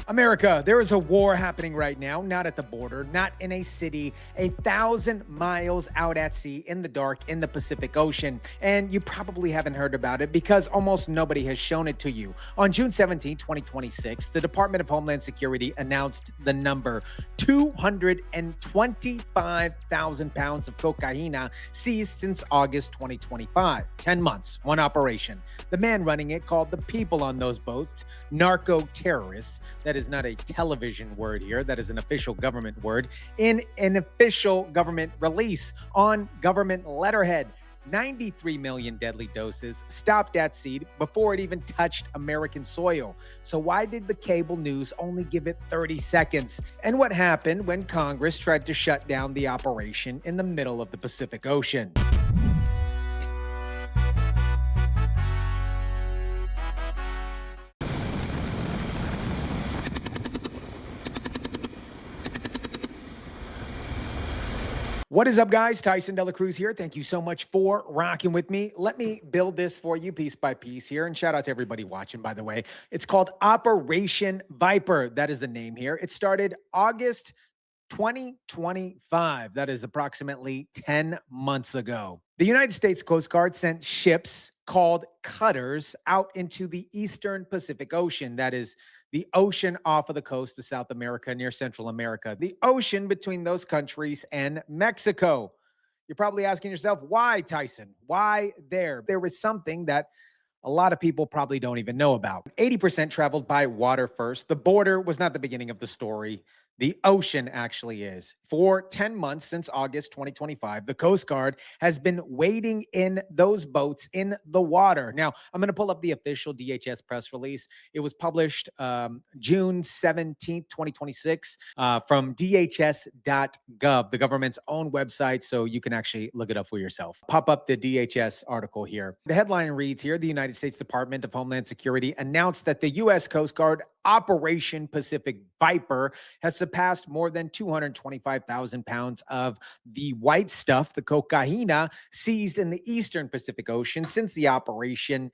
America, there is a war happening right now, not at the border, not in a city, 1,000 miles out at sea in the dark in the Pacific Ocean. And you probably haven't heard about it because almost nobody has shown it to you. On June 17, 2026, the Department of Homeland Security announced the number 225,000 pounds of cocaine seized since August 2025. 10 months, one operation. The man running it called the people on those boats narco-terrorists. That is not a television word here. That is an official government word in an official government release on government letterhead. 93 million deadly doses stopped at sea before it even touched American soil. So why did the cable news only give it 30 seconds? And what happened when Congress tried to shut down the operation in the middle of the Pacific Ocean? What is up, guys? Tyson, DeLaCruz here. Thank you so much for rocking with me. Let me build this for you piece by piece here. And shout out to everybody watching, by the way. It's called Operation Viper. That is the name here. It started August 2025. That is approximately 10 months ago. The United States Coast Guard sent ships called cutters out into the Eastern Pacific Ocean. That is the ocean off of the coast of South America, near Central America, the ocean between those countries and Mexico. You're probably asking yourself, why, Tyson? Why there? There was something that a lot of people probably don't even know about. 80% traveled by water first. The border was not the beginning of the story. The ocean actually is. For 10 months since August 2025, the Coast Guard has been waiting in those boats in the water. Now, I'm going to pull up the official DHS press release. It was published June 17th, 2026 from DHS.gov, the government's own website, so you can actually look it up for yourself. Pop up the DHS article here. The headline reads here, the United States Department of Homeland Security announced that the U.S. Coast Guard Operation Pacific Viper has surpassed more than 225,000 pounds of the white stuff, the cocaine, seized in the Eastern Pacific Ocean since the operation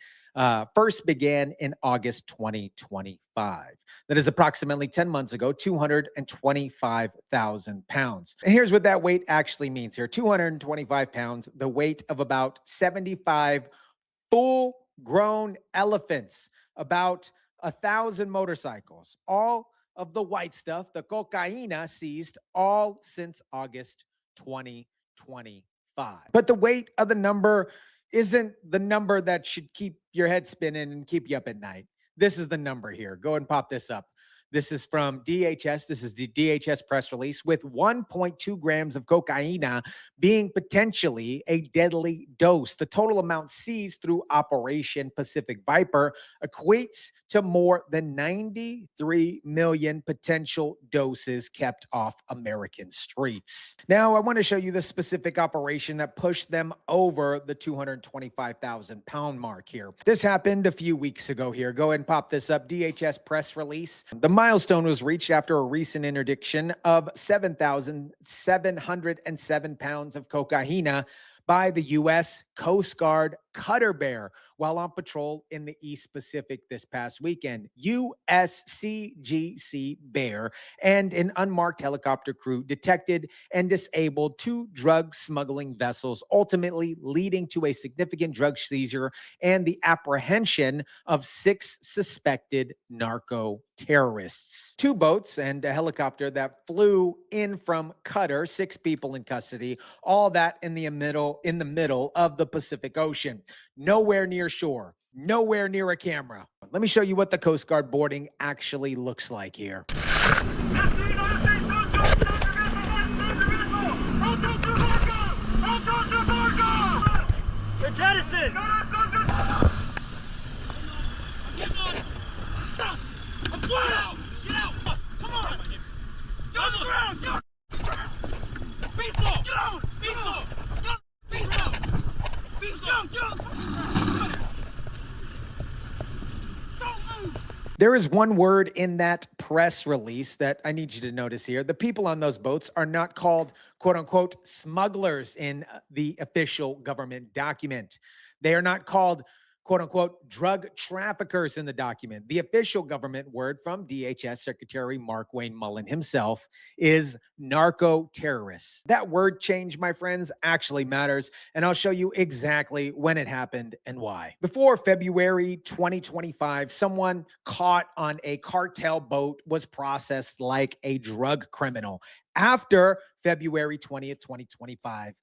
first began in August 2025. That is approximately 10 months ago, 225,000 pounds. And here's what that weight actually means here. 225 pounds, the weight of about 75 full-grown elephants, about 1,000 motorcycles, all of the white stuff, the cocaine seized all since August 2025. But the weight of the number isn't the number that should keep your head spinning and keep you up at night. This is the number here. Go and pop this up. This is from DHS. This is the DHS press release, with 1.2 grams of cocaine being potentially a deadly dose. The total amount seized through Operation Pacific Viper equates to more than 93 million potential doses kept off American streets. Now, I want to show you the specific operation that pushed them over the 225,000 pound mark here. This happened a few weeks ago here. Go ahead and pop this up. DHS press release. The milestone was reached after a recent interdiction of 7,707 pounds of cocaine by the U.S. Coast Guard Cutter Bear while on patrol in the East Pacific this past weekend. USCGC Bear and an unmarked helicopter crew detected and disabled 2 drug smuggling vessels, ultimately leading to a significant drug seizure and the apprehension of 6 suspected narco-terrorists. 2 boats and a helicopter that flew in from Qatar, 6 people in custody, all that in the middle of the Pacific Ocean. Nowhere near shore, nowhere near a camera. Let me show you what the Coast Guard boarding actually looks like here. They're jettisoned! Get out! Get out! Come on! Get on the ground! Get on! Beast off! Get on! Beast off! Beast off! Beast off! Get on! Don't move! There is one word in that press release that I need you to notice here. The people on those boats are not called, quote unquote, smugglers in the official government document. They are not called quote unquote drug traffickers in the document. The official government word from DHS Secretary Markwayne Mullin himself is narco-terrorists. That word change, my friends, actually matters, and I'll show you exactly when it happened and why. Before February 2025, someone caught on a cartel boat was processed like a drug criminal. After February 20th, 2025,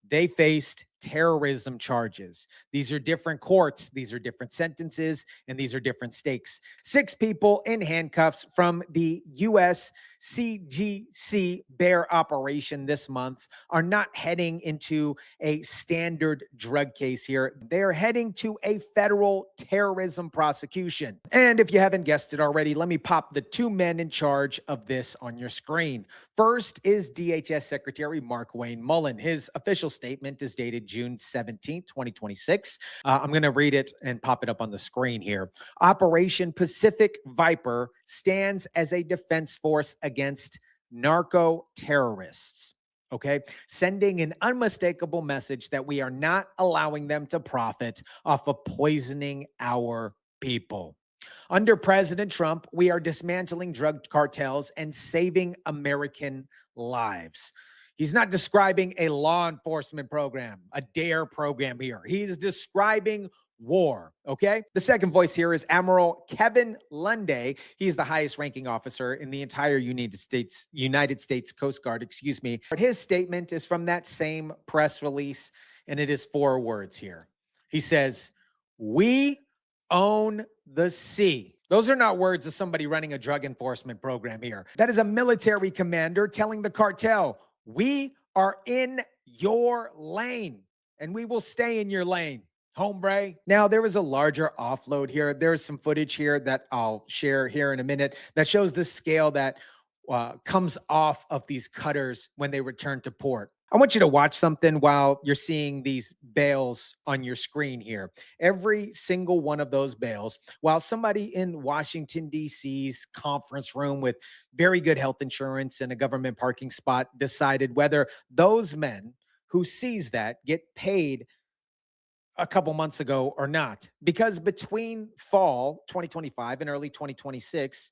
they faced terrorism charges. These are different courts, these are different sentences, and these are different stakes. 6 people in handcuffs from the U.S. CGC Bear operation this month are not heading into a standard drug case here. They're heading to a federal terrorism prosecution. And if you haven't guessed it already, let me pop the 2 men in charge of this on your screen. First is DHS Secretary Markwayne Mullin. His official statement is dated June 17th, 2026. I'm going to read it and pop it up on the screen here. Operation Pacific Viper stands as a defense force against narco-terrorists. Okay, sending an unmistakable message that we are not allowing them to profit off of poisoning our people. Under President Trump, we are dismantling drug cartels and saving American lives. He's not describing a law enforcement program, a DARE program here. He's describing war, okay? The second voice here is Admiral Kevin Lunday. He's the highest ranking officer in the entire United States Coast Guard, excuse me. But his statement is from that same press release, and it is 4 words here. He says, "We own the sea." Those are not words of somebody running a drug enforcement program here. That is a military commander telling the cartel, "We are in your lane, and we will stay in your lane, hombre." Now, there is a larger offload here. There's some footage here that I'll share here in a minute that shows the scale that comes off of these cutters when they return to port. I want you to watch something while you're seeing these bales on your screen here. Every single one of those bales, while somebody in Washington, D.C.'s conference room with very good health insurance and a government parking spot decided whether those men who seized that get paid a couple months ago or not. Because between fall 2025 and early 2026,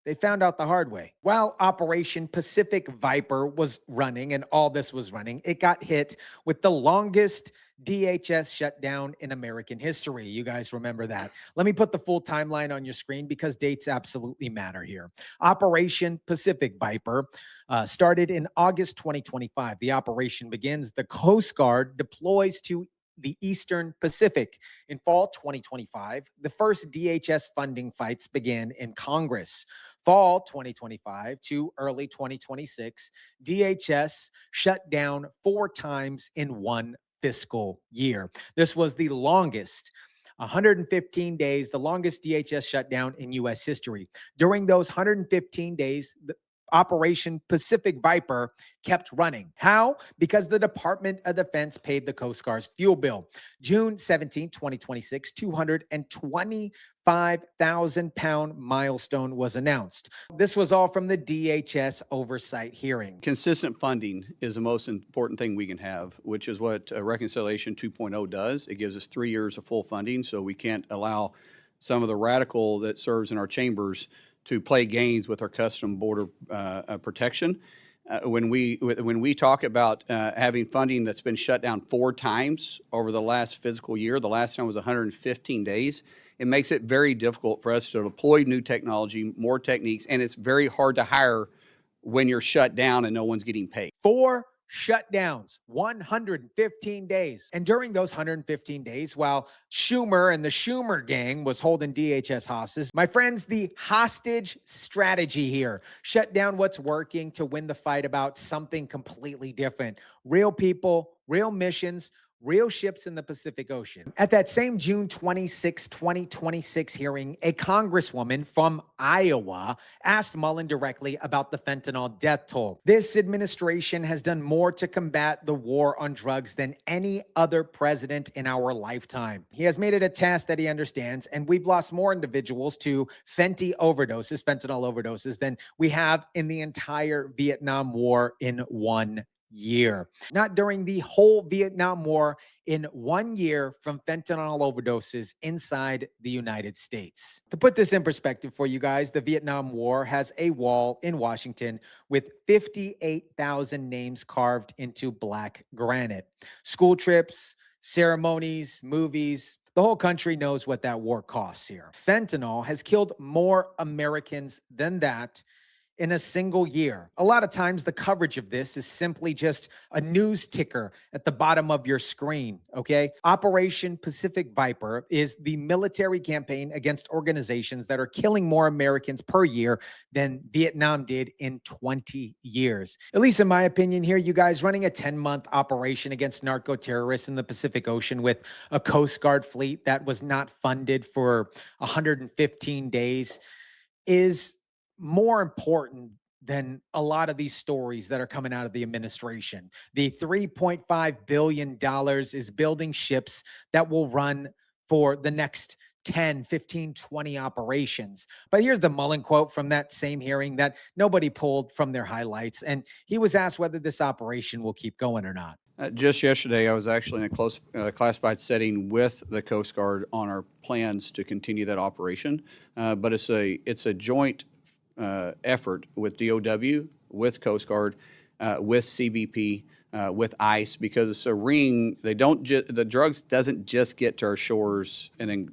they found out the hard way. While Operation Pacific Viper was running and all this was running, it got hit with the longest DHS shutdown in American history. You guys remember that. Let me put the full timeline on your screen because dates absolutely matter here. Operation Pacific Viper started in August 2025. The operation begins. The Coast Guard deploys to the Eastern Pacific. In fall 2025, the first DHS funding fights began in Congress. Fall 2025 to early 2026, DHS shut down 4 times in 1 fiscal year. This was the longest, 115 days, the longest DHS shutdown in U.S. history. During those 115 days, the Operation Pacific Viper kept running. How? Because the Department of Defense paid the Coast Guard's fuel bill. June 17, 2026, 225,000-pound milestone was announced. This was all from the DHS oversight hearing. Consistent funding is the most important thing we can have, which is what Reconciliation 2.0 does. It gives us 3 years of full funding, so we can't allow some of the radical that serves in our chambers to play games with our custom border protection. When we talk about having funding that's been shut down 4 times over the last fiscal year, the last time was 115 days, it makes it very difficult for us to deploy new technology, more techniques, and it's very hard to hire when you're shut down and no one's getting paid. 4 shutdowns, 115 days. And during those 115 days, while Schumer and the Schumer gang was holding DHS hostage, my friends, the hostage strategy here, shut down what's working to win the fight about something completely different. Real people, real missions, real ships in the Pacific Ocean. At that same June 26, 2026 hearing, a congresswoman from Iowa asked Mullin directly about the fentanyl death toll. This administration has done more to combat the war on drugs than any other president in our lifetime. He has made it a task that he understands, and we've lost more individuals to fentanyl overdoses than we have in the entire Vietnam War in 1 year. Not during the whole Vietnam War, in 1 year from fentanyl overdoses inside the United States. To put this in perspective for you guys, the Vietnam War has a wall in Washington with 58,000 names carved into black granite. School trips, ceremonies, movies, the whole country knows what that war costs here. Fentanyl has killed more Americans than that in a single year. A lot of times the coverage of this is simply just a news ticker at the bottom of your screen, okay? Operation Pacific Viper is the military campaign against organizations that are killing more Americans per year than Vietnam did in 20 years. At least in my opinion here, you guys, running a 10-month operation against narco-terrorists in the Pacific Ocean with a Coast Guard fleet that was not funded for 115 days is more important than a lot of these stories that are coming out of the administration. The $3.5 billion is building ships that will run for the next 10, 15, 20 operations. But here's the Mullin quote from that same hearing that nobody pulled from their highlights. And he was asked whether this operation will keep going or not. Just yesterday, I was actually in a close classified setting with the Coast Guard on our plans to continue that operation. But it's a joint effort with DOW, with Coast Guard, with CBP, with ICE, because it's a ring. They don't the drugs doesn't just get to our shores and then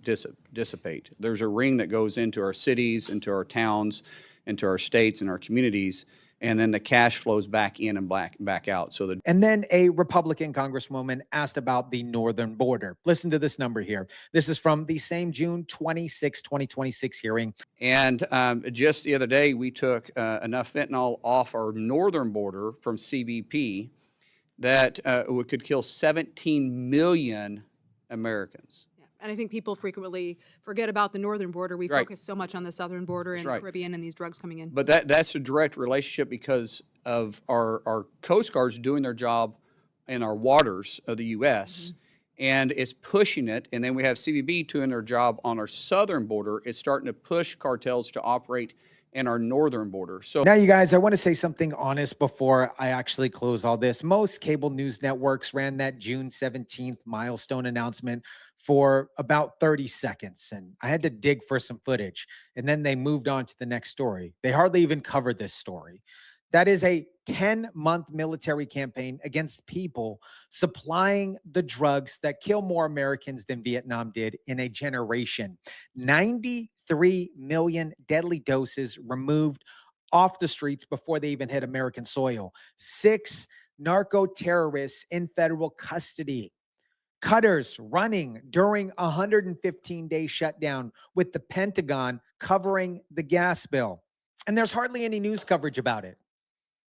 dissipate. There's a ring that goes into our cities, into our towns, into our states and our communities, and then the cash flows back in and back out. And then a Republican congresswoman asked about the northern border. Listen to this number here. This is from the same June 26, 2026 hearing. And just the other day, we took enough fentanyl off our northern border from CBP that could kill 17 million Americans. And I think people frequently forget about the northern border. We Right. focus so much on the southern border and right. the Caribbean and these drugs coming in. But that's a direct relationship because of our Coast Guards doing their job in our waters of the U.S., and it's pushing it. And then we have CBP doing their job on our southern border. It's starting to push cartels to operate in our northern border. So now, you guys, I want to say something honest before I actually close all this. Most cable news networks ran that June 17th milestone announcement for about 30 seconds. And I had to dig for some footage. And then they moved on to the next story. They hardly even covered this story. That is a 10-month military campaign against people supplying the drugs that kill more Americans than Vietnam did in a generation. 93 million deadly doses removed off the streets before they even hit American soil. 6 narco-terrorists in federal custody. Cutters running during a 115-day shutdown with the Pentagon covering the gas bill. And there's hardly any news coverage about it.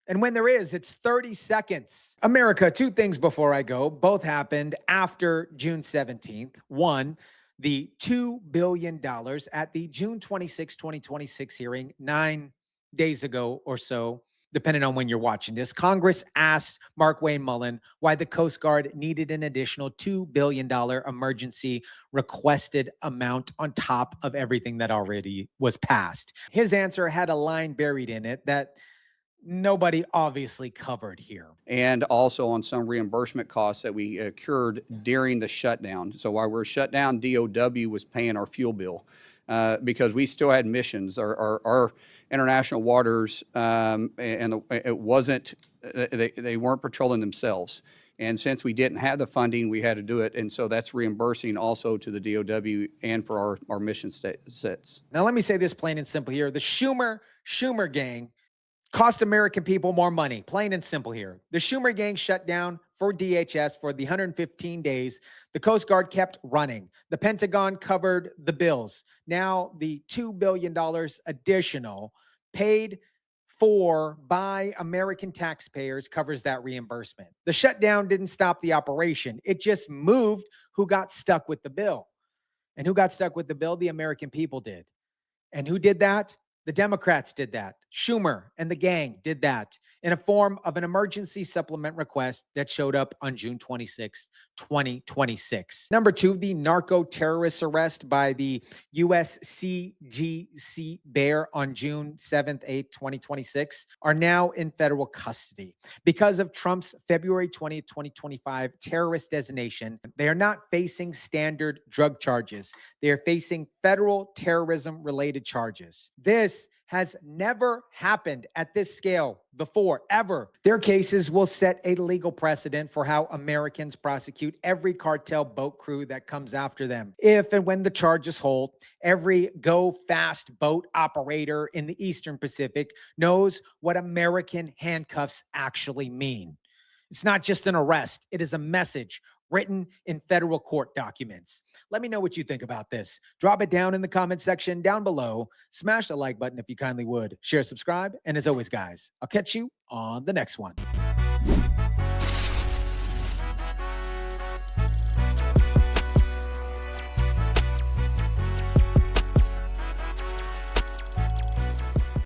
And when there is, it's 30 seconds. America, 2 things before I go. Both happened after June 17th. One, the $2 billion at the June 26, 2026 hearing, 9 days ago or so, depending on when you're watching this. Congress asked Markwayne Mullin why the Coast Guard needed an additional $2 billion emergency requested amount on top of everything that already was passed. His answer had a line buried in it that nobody obviously covered here. And also on some reimbursement costs that we incurred during the shutdown. So while we're shut down, DOW was paying our fuel bill because we still had missions. Our international waters, it wasn't, they weren't patrolling themselves. And since we didn't have the funding, we had to do it. And so that's reimbursing also to the DOW and for our mission sets. Now, let me say this plain and simple here. The Schumer gang cost American people more money, plain and simple here. The Schumer gang shut down for DHS for the 115 days. The Coast Guard kept running. The Pentagon covered the bills. Now the $2 billion additional paid for by American taxpayers covers that reimbursement. The shutdown didn't stop the operation. It just moved who got stuck with the bill. And who got stuck with the bill? The American people did. And who did that? The Democrats did that. Schumer and the gang did that in a form of an emergency supplement request that showed up on June 26, 2026. Number two, the narco-terrorist arrest by the USCGC Bear on June 7th, 8th, 2026 are now in federal custody. Because of Trump's February 20th, 2025 terrorist designation, they are not facing standard drug charges. They are facing federal terrorism-related charges. This has never happened at this scale before, ever. Their cases will set a legal precedent for how Americans prosecute every cartel boat crew that comes after them. If and when the charges hold, every go-fast boat operator in the Eastern Pacific knows what American handcuffs actually mean. It's not just an arrest, it is a message written in federal court documents. Let me know what you think about this. Drop it down in the comment section down below. Smash the like button if you kindly would. Share, subscribe, and as always, guys, I'll catch you on the next one.